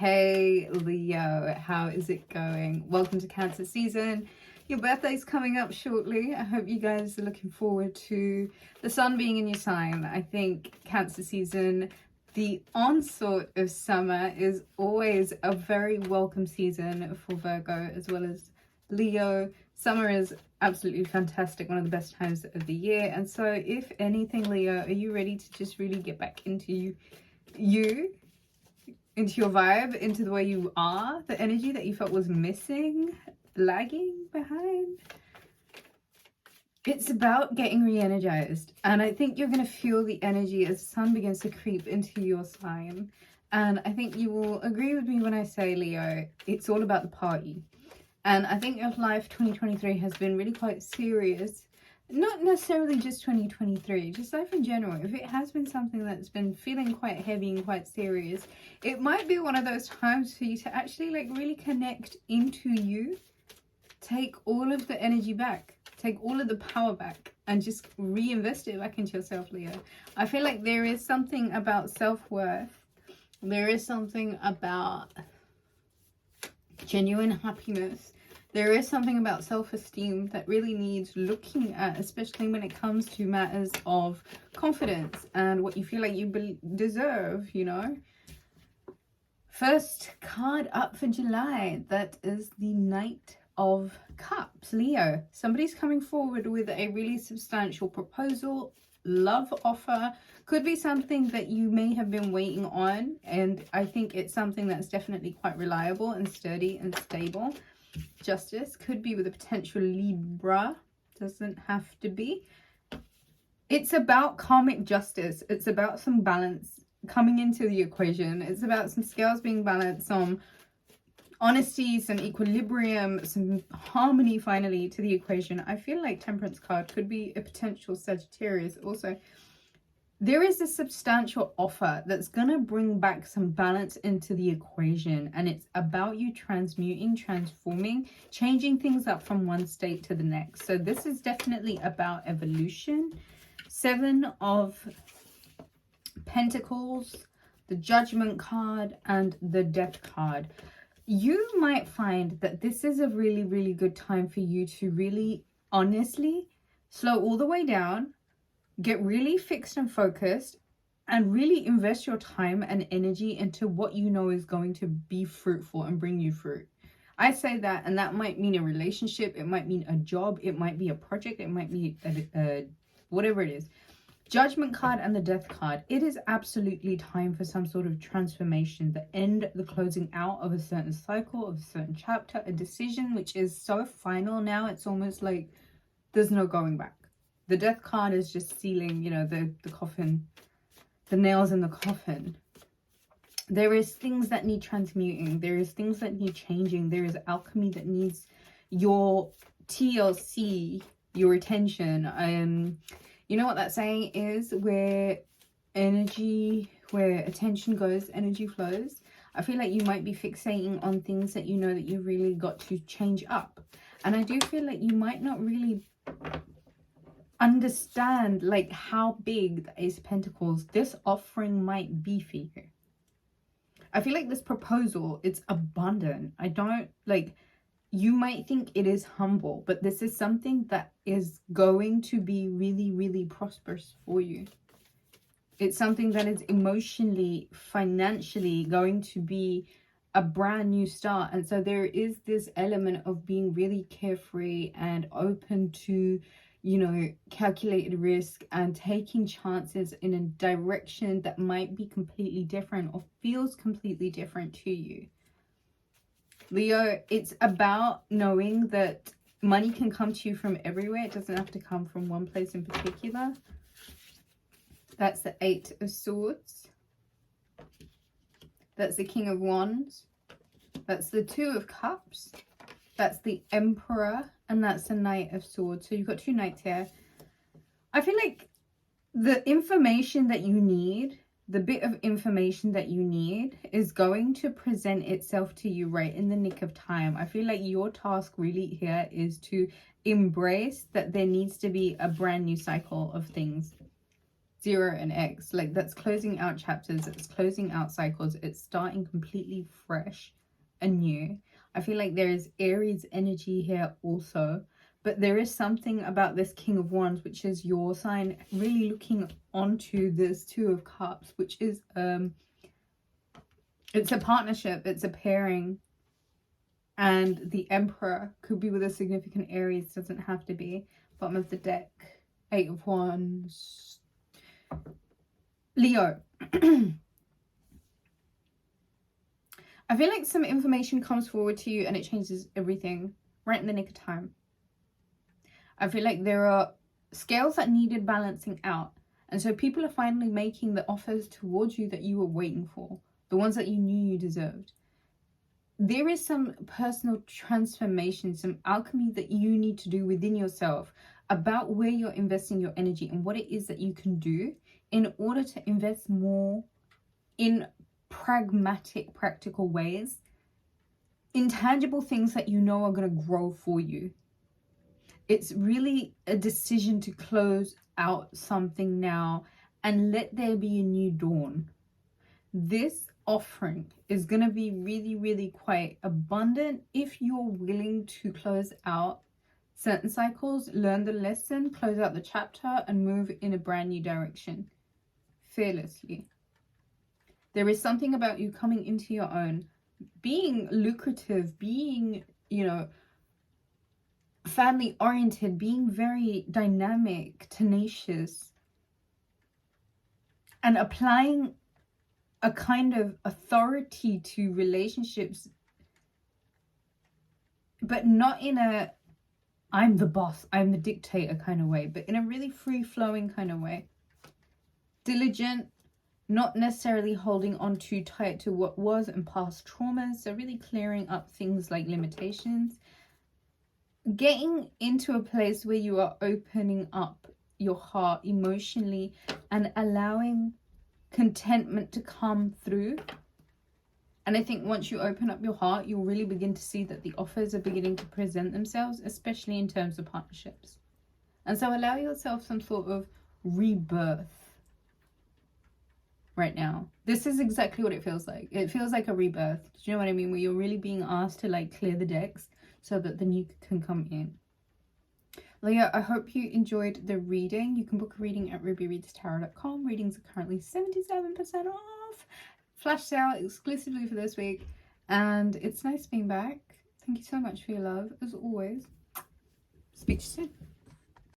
Hey Leo, how is it going? Welcome to Cancer season. Your birthday's coming up shortly. I hope you guys are looking forward to the sun being in your sign. I think Cancer season, the onslaught of summer, is always a very welcome season for Virgo as well as Leo. Summer is absolutely fantastic, one of the best times of the year. And so if anything, Leo, are you ready to just really get back into into your vibe, into the way you are, the energy that you felt was missing, lagging behind? It's about getting re-energized, and I think you're going to feel the energy as the sun begins to creep into your sign. And I think you will agree with me when I say, Leo, it's all about the party. And I think your life 2023 has been really quite serious. Not necessarily just 2023, just life in general. If it has been something that's been feeling quite heavy and quite serious, it might be one of those times for you to actually really connect into you. Take all of the energy back, take all of the power back, and just reinvest it back into yourself, Leo. I feel like there is something about self-worth. There is something about genuine happiness. There is something about self-esteem that really needs looking at, especially when it comes to matters of confidence and what you feel like you deserve, you know. First card up for July, that is the Knight of Cups. Leo, somebody's coming forward with a really substantial proposal, love offer. Could be something that you may have been waiting on, and I think it's something that's definitely quite reliable and sturdy and stable. Justice could be with a potential Libra, doesn't have to be. It's about karmic justice. It's about some balance coming into the equation. It's about some scales being balanced, some honesty, some equilibrium, some harmony finally to the equation. I feel like Temperance card could be a potential Sagittarius also. There is a substantial offer that's going to bring back some balance into the equation, and it's about you transmuting, transforming, changing things up from one state to the next. So this is definitely about evolution. 7 of Pentacles, the Judgment card, and the Death card. You might find that this is a really, really good time for you to really honestly slow all the way down, get really fixed and focused, and really invest your time and energy into what you know is going to be fruitful and bring you fruit. I say that, and that might mean a relationship, it might mean a job, it might be a project, it might be whatever it is. Judgment card and the Death card. It is absolutely time for some sort of transformation, the end, the closing out of a certain cycle, of a certain chapter, a decision which is so final now, it's almost like there's no going back. The Death card is just sealing, you know, the coffin, the nails in the coffin. There is things that need transmuting. There is things that need changing. There is alchemy that needs your TLC, your attention. You know what that saying is? Where attention goes, energy flows. I feel like you might be fixating on things that you know that you really got to change up. And I do feel like you might not really understand like how big the Ace of Pentacles, this offering might be for you. I feel like this proposal, it's abundant. I don't like, you might think it is humble, but this is something that is going to be really, really prosperous for you. It's something that is emotionally, financially going to be a brand new start. And so there is this element of being really carefree and open to, you know, calculated risk and taking chances in a direction that might be completely different or feels completely different to you. Leo, it's about knowing that money can come to you from everywhere. It doesn't have to come from one place in particular. That's the 8 of Swords. That's the King of Wands. That's the 2 of Cups. That's the Emperor, and that's the Knight of Swords. So you've got 2 knights here. I feel like the information that you need, the bit of information that you need is going to present itself to you right in the nick of time. I feel like your task really here is to embrace that there needs to be a brand new cycle of things. 0 and X. Like, that's closing out chapters, it's closing out cycles, it's starting completely fresh and new. I feel like there is Aries energy here also, but there is something about this King of Wands, which is your sign, really looking onto this Two of Cups, which is it's a partnership, it's a pairing. And the Emperor could be with a significant Aries, doesn't have to be. Bottom of the deck, 8 of Wands, Leo. I feel like some information comes forward to you and it changes everything right in the nick of time. I feel like there are scales that needed balancing out. And so people are finally making the offers towards you that you were waiting for. The ones that you knew you deserved. There is some personal transformation, some alchemy that you need to do within yourself about where you're investing your energy and what it is that you can do in order to invest more in pragmatic, practical ways, intangible things that you know are going to grow for you. It's really a decision to close out something now and let there be a new dawn. This offering is going to be really, really quite abundant if you're willing to close out certain cycles, learn the lesson, close out the chapter, and move in a brand new direction fearlessly. There is something about you coming into your own, being lucrative, being, you know, family oriented, being very dynamic, tenacious, and applying a kind of authority to relationships, but not in a I'm the boss, I'm the dictator kind of way, but in a really free-flowing kind of way. Diligent, not necessarily holding on too tight to what was and past traumas, so really clearing up things like limitations. Getting into a place where you are opening up your heart emotionally and allowing contentment to come through. And I think once you open up your heart, you'll really begin to see that the offers are beginning to present themselves, especially in terms of partnerships. And so allow yourself some sort of rebirth right now. This is exactly what it feels like. It feels like a rebirth. Do you know what I mean? Where you're really being asked to like clear the decks so that the new can come in. Leo, I hope you enjoyed the reading. You can book a reading at rubyreadstarot.com. Readings are currently 77% off. Flash sale exclusively for this week. And it's nice being back. Thank you so much for your love, as always. Speak to you soon.